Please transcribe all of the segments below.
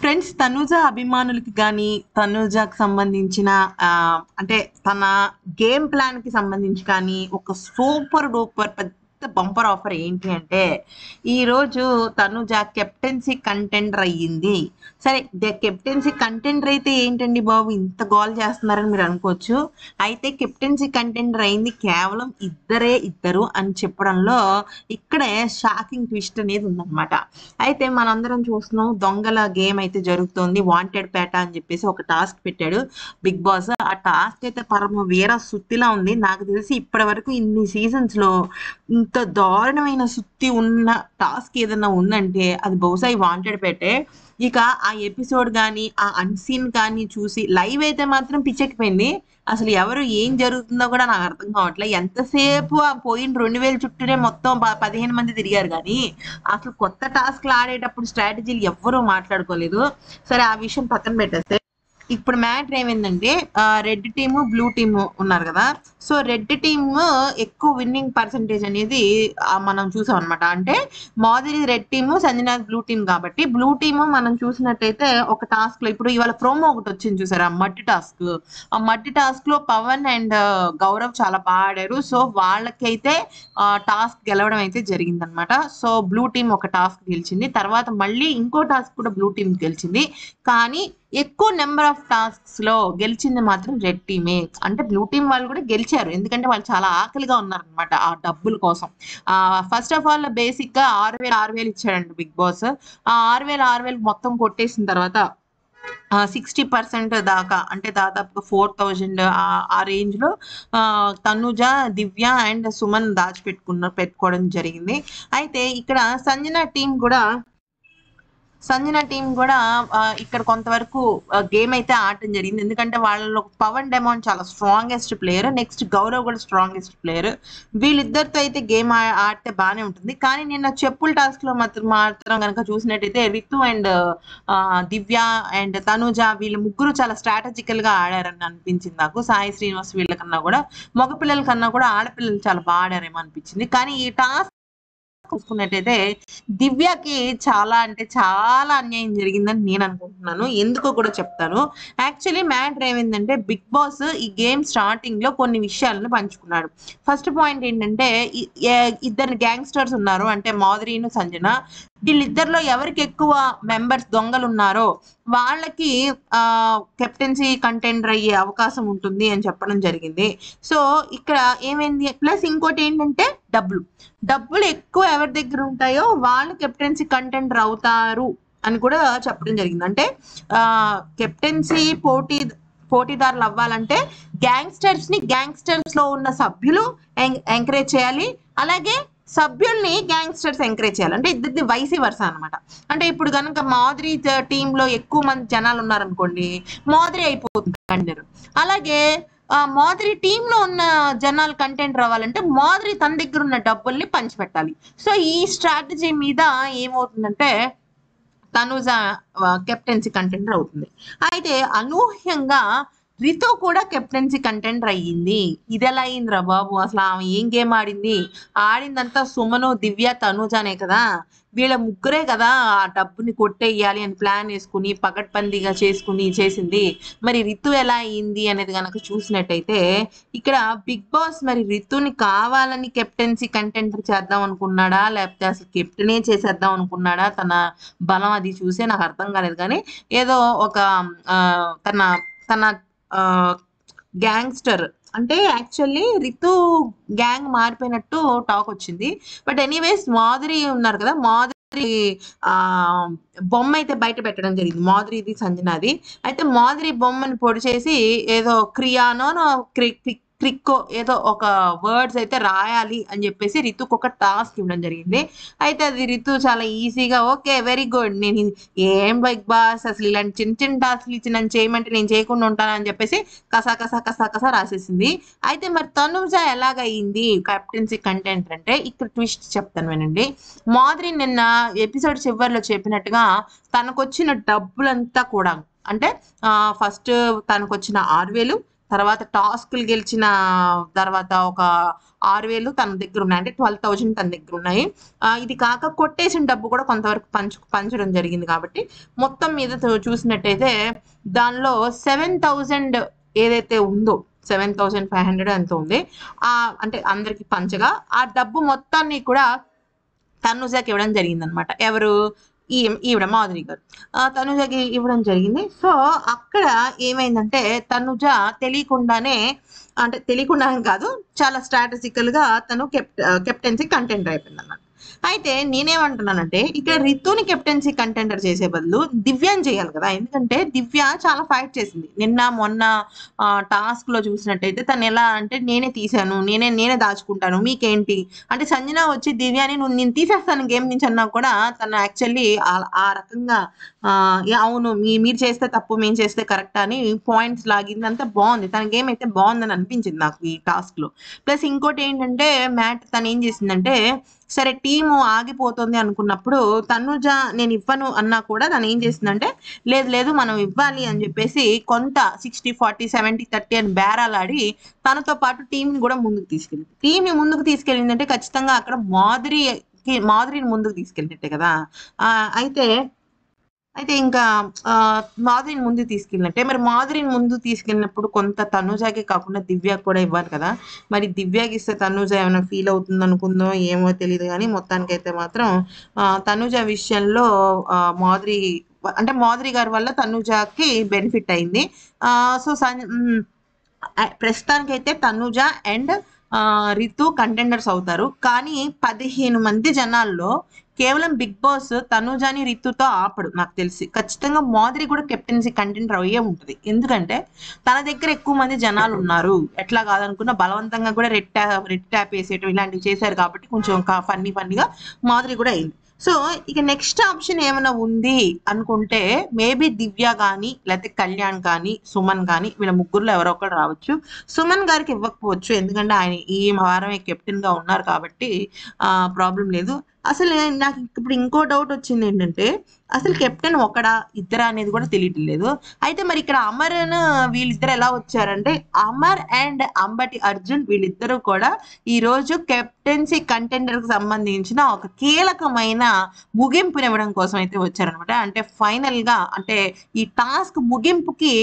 Friends Tanuja అభిమానులకి గాని, తనూజకి సంబంధించిన అంటే తన గేమ్ ప్లాన్‌కి సంబంధించి కానీ, ఒక సూపర్ డూపర్ పెద్ద బంపర్ ఆఫర్ ఏంటి అంటే, ఈరోజు తనూజ కెప్టెన్సీ కంటెండర్ అయ్యింది. సరే కెప్టెన్సీ కంటెండర్ అయితే ఏంటండి బాబు ఇంత గోల చేస్తున్నారని మీరు అనుకోవచ్చు. అయితే కెప్టెన్సీ కంటెండర్ అయింది కేవలం ఇద్దరు అని చెప్పడంలో ఇక్కడే షాకింగ్ ట్విస్ట్ అనేది ఉందన్నమాట. అయితే మనందరం చూస్తున్నాం దొంగల గేమ్ అయితే జరుగుతోంది. వాంటెడ్ పేట అని చెప్పేసి ఒక టాస్క్ పెట్టాడు బిగ్ బాస్. ఆ టాస్క్ అయితే పరమ వీర సుత్తిలా ఉంది. నాకు తెలిసి ఇప్పటి వరకు ఇన్ని సీజన్స్ లో ఇంత దారుణమైన సుత్తి ఉన్న టాస్క్ ఏదన్నా ఉందంటే అది బహుశా ఈ వాంటెడ్ పేటే. ఇక ఆ ఎపిసోడ్ కానీ ఆ అన్సీన్ కానీ చూసి లైవ్ అయితే మాత్రం పిచ్చెక్కిపోయింది. అసలు ఎవరు ఏం జరుగుతుందో కూడా నాకు అర్థం కావట్లేదు. ఎంతసేపు ఆ పోయిన 2000 చుట్టూనే మొత్తం 15 మంది తిరిగారు కానీ అసలు కొత్త టాస్క్లు ఆడేటప్పుడు స్ట్రాటజీలు ఎవ్వరూ మాట్లాడుకోలేదు. సరే ఆ విషయం పక్కన పెట్టేస్తే ఇప్పుడు మ్యాటర్ ఏమైందంటే రెడ్ టీము బ్లూ టీము ఉన్నారు కదా. సో రెడ్ టీమ్ ఎక్కువ విన్నింగ్ పర్సంటేజ్ అనేది మనం చూసాం అనమాట. అంటే Madhuri red team, Sanjana blue team కాబట్టి బ్లూ టీము మనం చూసినట్టయితే ఒక టాస్క్ లో ఇప్పుడు ఇవాళ ప్రోమో ఒకటి వచ్చింది చూసారా మట్టి టాస్క్. ఆ మట్టి టాస్క్ లో పవన్ అండ్ గౌరవ్ చాలా బాగా ఆడారు. సో వాళ్ళకైతే టాస్క్ గెలవడం అయితే జరిగిందనమాట. సో బ్లూ టీమ్ ఒక టాస్క్ గెలిచింది. తర్వాత మళ్ళీ ఇంకో టాస్క్ కూడా బ్లూ టీమ్ గెలిచింది. కానీ ఎక్కువ నెంబర్ ఆఫ్ టాస్క్స్ లో గెలిచింది మాత్రం రెడ్ టీమే. అంటే బ్లూ టీమ్ వాళ్ళు కూడా గెలిచారు, ఎందుకంటే వాళ్ళు చాలా ఆకలిగా ఉన్నారనమాట ఆ డబ్బుల కోసం. ఫస్ట్ ఆఫ్ ఆల్ బేసిక్ గా 6,000 ఇచ్చాడండి బిగ్ బాస్. ఆ 6,000 మొత్తం కొట్టేసిన తర్వాత 60% దాకా అంటే దాదాపుగా 4,000 ఆ రేంజ్ లో తనుజ, దివ్య అండ్ సుమన్ పెట్టుకోవడం జరిగింది. అయితే ఇక్కడ సంజన టీం కూడా ఇక్కడ కొంతవరకు గేమ్ అయితే ఆడటం జరిగింది. ఎందుకంటే వాళ్ళలో పవన్ డెమాన్ చాలా స్ట్రాంగెస్ట్ ప్లేయర్, నెక్స్ట్ గౌరవ్ కూడా స్ట్రాంగెస్ట్ ప్లేయర్. వీళ్ళిద్దరితో అయితే గేమ్ ఆడితే బాగానే ఉంటుంది. కానీ నిన్న చెప్పుల టాస్క్ లో మాత్రం కనుక చూసినట్టయితే Ritu and Divya and Tanuja వీళ్ళ ముగ్గురు చాలా స్ట్రాటజికల్ గా ఆడారని అనిపించింది నాకు. సాయి శ్రీనివాస్ వీళ్ళకన్నా కూడా మగపిల్లల కన్నా కూడా ఆడపిల్లలు చాలా బాగా ఆడారేమో అనిపించింది. కానీ ఈ టాస్క్ చూసుకున్నట్టయితే దివ్యకి చాలా అంటే చాలా అన్యాయం జరిగిందని నేను అనుకుంటున్నాను. ఎందుకో కూడా చెప్తాను. యాక్చువల్లీ మ్యాటర్ ఏమైందంటే బిగ్ బాస్ ఈ గేమ్ స్టార్టింగ్ లో కొన్ని విషయాలను పంచుకున్నాడు. ఫస్ట్ పాయింట్ ఏంటంటే ఇద్దరు గ్యాంగ్స్టర్స్ ఉన్నారు, అంటే మాధురిను సంజన. వీళ్ళిద్దరిలో ఎవరికి ఎక్కువ మెంబర్స్ దొంగలు ఉన్నారో వాళ్ళకి కెప్టెన్సీ కంటెండర్ అయ్యే అవకాశం ఉంటుంది అని చెప్పడం జరిగింది. సో ఇక్కడ ఏమైంది, ప్లస్ ఇంకోటి ఏంటంటే డబ్బులు ఎక్కువ ఎవరి దగ్గర ఉంటాయో వాళ్ళు కెప్టెన్సీ కంటెండర్ అవుతారు అని కూడా చెప్పడం జరిగింది. అంటే కెప్టెన్సీ పోటీదారులు అవ్వాలంటే గ్యాంగ్స్టర్స్ లో ఉన్న సభ్యులు ఎంకరేజ్ చేయాలి, అలాగే సభ్యుల్ని గ్యాంగ్స్టర్స్ ఎంకరేజ్ చేయాలి. అంటే ఇద్దరిది వైసీ వర్స అనమాట. అంటే ఇప్పుడు కనుక మాధురి టీమ్ లో ఎక్కువ మంది జనాలు ఉన్నారనుకోండి, మాధురి అయిపోతుంది కంటెండర్. అలాగే మాధురి టీమ్ లో ఉన్న జనాలు కంటెంట్ రావాలంటే మాధురి తన దగ్గర ఉన్న డబ్బుల్ని పంచిపెట్టాలి. సో ఈ స్ట్రాటజీ మీద ఏమవుతుందంటే తనుజ కెప్టెన్సీ కంటెండర్ అవుతుంది. అయితే అనూహ్యంగా రితు కూడా కెప్టెన్సీ కంటెండర్ అయ్యింది. ఇది ఎలా అయిందిరా బాబు, అసలు ఆమె ఏం గేమ్ ఆడిందంతా సుమను, దివ్య, తనుజానే కదా. వీళ్ళ ముగ్గురే కదా ఆ డబ్బుని కొట్టేయాలి అని ప్లాన్ వేసుకుని పకడ్బందీగా చేసింది. మరి రితు ఎలా అయింది అనేది కనుక చూసినట్టయితే ఇక్కడ బిగ్ బాస్ మరి రితుని కావాలని కెప్టెన్సీ కంటెండర్ చేద్దాం అనుకున్నాడా, లేకపోతే అసలు కెప్టెనే చేసేద్దాం అనుకున్నాడా? తన బలం అది చూసే నాకు అర్థం కాలేదు. కానీ ఏదో ఒక తన తన గ్యాంగ్స్టర్ అంటే యాక్చువల్లీ రితు గ్యాంగ్ మారిపోయినట్టు టాక్ వచ్చింది. బట్ ఎనీవేస్ మాధురి ఉన్నారు కదా, మాధురి బొమ్మ అయితే బయట పెట్టడం జరిగింది, మాధురిది సంజనాది. అయితే మాధురి బొమ్మను పొడి చేసి ఏదో క్రియానో క్రిక్కో ఏదో ఒక వర్డ్స్ అయితే రాయాలి అని చెప్పేసి రితుకు ఒక టాస్క్ ఇవ్వడం జరిగింది. అయితే అది రితు చాలా ఈజీగా ఓకే వెరీ గుడ్, నేను ఏం బిగ్ బాస్ అసలు ఇలాంటి చిన్న టాస్క్లు ఇచ్చి నన్ను చేయమంటే నేను చేయకుండా ఉంటానని చెప్పేసి కసా రాసేసింది. అయితే మరి తనుజ ఎలాగయింది కెప్టెన్సీ కంటెంట్ అంటే ఇక్కడ ట్విస్ట్ చెప్తాను వినండి. మాధురి నిన్న ఎపిసోడ్ చివరిలో చెప్పినట్టుగా తనకొచ్చిన డబ్బులంతా కూడా అంటే ఫస్ట్ తనకొచ్చిన 6,000, తర్వాత టాస్క్లు గెలిచిన తర్వాత ఒక 6,000 తన దగ్గర ఉన్నాయి, అంటే 12,000 తన దగ్గర ఉన్నాయి. ఇది కాక కొట్టేసిన డబ్బు కూడా కొంతవరకు పంచడం జరిగింది. కాబట్టి మొత్తం మీద చూసినట్టయితే దానిలో 7,000 ఏదైతే ఉందో 7,500 ఎంత ఉంది, అంటే అందరికి పంచగా ఆ డబ్బు మొత్తాన్ని కూడా తనుజాకి ఇవ్వడం జరిగిందనమాట. ఎవరు? ఈవిడ మాధురి గారు తనుజకి ఇవ్వడం జరిగింది. సో అక్కడ ఏమైందంటే తనుజ తెలియకుండానే, అంటే తెలియకుండానే కాదు, చాలా స్ట్రాటజికల్ గా తను కెప్టెన్సీ కంటెండర్ అయిపోయింది అన్నమాట. అయితే నేనేమంటున్నానంటే ఇక్కడ రితుని కెప్టెన్సీ కంటెండర్ చేసే బదులు దివ్యాని చేయాలి కదా. ఎందుకంటే దివ్య చాలా ఫైట్ చేసింది నిన్న మొన్న టాస్క్ లో చూసినట్టయితే. తను ఎలా అంటే నేనే తీసాను, నేనే దాచుకుంటాను, మీకేంటి అంటే సంజన వచ్చి దివ్యాని నేను తీసేస్తాను గేమ్ నుంచి అన్నా కూడా తను యాక్చువల్లీ ఆ రకంగా అవును మీరు చేస్తే తప్పు మేము చేస్తే కరెక్ట్ అని పాయింట్స్ లాగింది. అంతా బాగుంది, తన గేమ్ అయితే బాగుందని అనిపించింది నాకు ఈ టాస్క్ లో. ప్లస్ ఇంకోటి ఏంటంటే మ్యాట్ తను ఏం చేసిందంటే, సరే టీము ఆగిపోతుంది అనుకున్నప్పుడు తనుజ నేను ఇవ్వను అన్నా కూడా తను ఏం చేసిందంటే, లేదు లేదు మనం ఇవ్వాలి అని చెప్పేసి కొంత 60-40 70-30 అని బేరాలాడి తనతో పాటు టీంని కూడా ముందుకు తీసుకెళ్ళింది. టీంని ముందుకు తీసుకెళ్ళిందంటే ఖచ్చితంగా అక్కడ మాధురిని ముందుకు తీసుకెళ్ళినట్టే కదా. అయితే ఇంకా మాధురిని ముందుకు తీసుకెళ్ళినట్టే. మరి మాధురిని ముందుకు తీసుకెళ్ళినప్పుడు కొంత తనుజాకి కాకుండా దివ్యకి కూడా ఇవ్వాలి కదా. మరి దివ్యకి ఇస్తే తనుజ ఏమైనా ఫీల్ అవుతుంది అనుకుందో ఏమో తెలియదు, కానీ మొత్తానికైతే మాత్రం తనుజ విషయంలో మాధురి గారి వల్ల తనుజాకి బెనిఫిట్ అయింది. సో ప్రస్తుతానికైతే తనుజ అండ్ రితు కంటెండర్స్ అవుతారు. కానీ 15 మంది జనాల్లో కేవలం బిగ్ బాస్ తనుజాని రితుతో ఆపడు నాకు తెలిసి. ఖచ్చితంగా మాధురి కూడా కెప్టెన్సీ కంటెండర్ అయ్యే ఉంటుంది. ఎందుకంటే తన దగ్గర ఎక్కువ మంది జనాలు ఉన్నారు. ఎట్లా కాదనుకున్నా బలవంతంగా కూడా రెడ్ ట్యాప్ వేసేయటం ఇలాంటివి చేశారు కాబట్టి కొంచెం ఫన్నీగా మాధురి కూడా అయింది. సో ఇక నెక్స్ట్ ఆప్షన్ ఏమైనా ఉంది అనుకుంటే మేబీ దివ్య కానీ, లేకపోతే కళ్యాణ్ కానీ, సుమన్ కానీ, వీళ్ళ ముగ్గురులో ఎవరో ఒకరు రావచ్చు. సుమన్ గారికి ఇవ్వకపోవచ్చు, ఎందుకంటే ఆయన ఈ వారమే కెప్టెన్ గా ఉన్నారు కాబట్టి ప్రాబ్లం లేదు. అసలు నాకు ఇప్పుడు ఇంకో డౌట్ వచ్చింది ఏంటంటే, అసలు కెప్టెన్ ఒకడా ఇద్దరా అనేది కూడా తెలియట్లేదు. అయితే మరి ఇక్కడ అమర్ వీళ్ళిద్దరు ఎలా వచ్చారంటే, అమర్ అండ్ అంబటి అర్జున్ వీళ్ళిద్దరూ కూడా ఈ రోజు కెప్టెన్సీ కంటెండర్ కి సంబంధించిన ఒక కీలకమైన ముగింపునివ్వడం కోసం అయితే వచ్చారనమాట. అంటే ఫైనల్ గా, అంటే ఈ టాస్క్ ముగింపుకి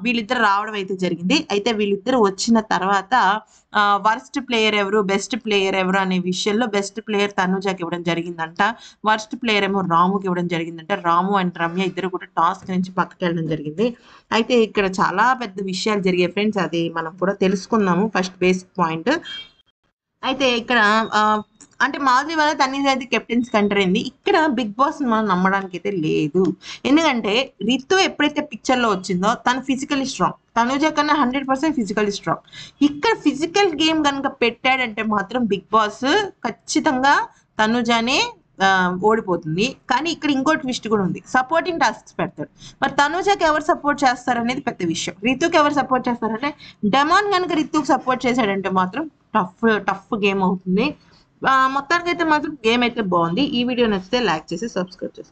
వీళ్ళిద్దరు రావడం అయితే జరిగింది. అయితే వీళ్ళిద్దరు వచ్చిన తర్వాత వర్స్ట్ ప్లేయర్ ఎవరు, బెస్ట్ ప్లేయర్ ఎవరు అనే విషయంలో బెస్ట్ ప్లేయర్ తనుజాకి ఇవ్వడం జరిగిందంట. వర్స్ట్ ప్లేయర్ ఏమో రాముకి ఇవ్వడం జరిగిందంట. రాము అండ్ రమ్య ఇద్దరు కూడా టాస్క్ నుంచి పక్కకి వెళ్ళడం జరిగింది. అయితే ఇక్కడ చాలా పెద్ద విషయాలు జరిగాయి ఫ్రెండ్స్, అది మనం కూడా తెలుసుకుందాము. ఫస్ట్ బేసిక్ పాయింట్ అయితే ఇక్కడ అంటే మాధురి వల్ల తనీజ్ అయితే కెప్టెన్స్ కంటర్ అయింది. ఇక్కడ బిగ్ బాస్ మనం నమ్మడానికి అయితే లేదు. ఎందుకంటే రితు ఎప్పుడైతే పిక్చర్ లో వచ్చిందో తను ఫిజికలీ స్ట్రాంగ్, తనుజ కన్నా 100% ఫిజికలీ స్ట్రాంగ్. ఇక్కడ ఫిజికల్ గేమ్ కనుక పెట్టాడంటే మాత్రం బిగ్ బాస్ ఖచ్చితంగా తనుజానే ఓడిపోతుంది. కానీ ఇక్కడ ఇంకో ట్విస్ట్ కూడా ఉంది, సపోర్టింగ్ టాస్క్స్ పెడతాడు. మరి తనుజకి ఎవరు సపోర్ట్ చేస్తారు అనేది పెద్ద విషయం. రితుకి ఎవరు సపోర్ట్ చేస్తారంటే, డెమాన్ కనుక రితుకి సపోర్ట్ చేశాడంటే మాత్రం టఫ్ గేమ్ అవుతుంది. మొత్తానికి అయితే మాత్రం గేమ్ అయితే బాగుంది. ఈ వీడియో నచ్చితే లైక్ చేసి సబ్స్క్రైబ్ చేసుకోండి.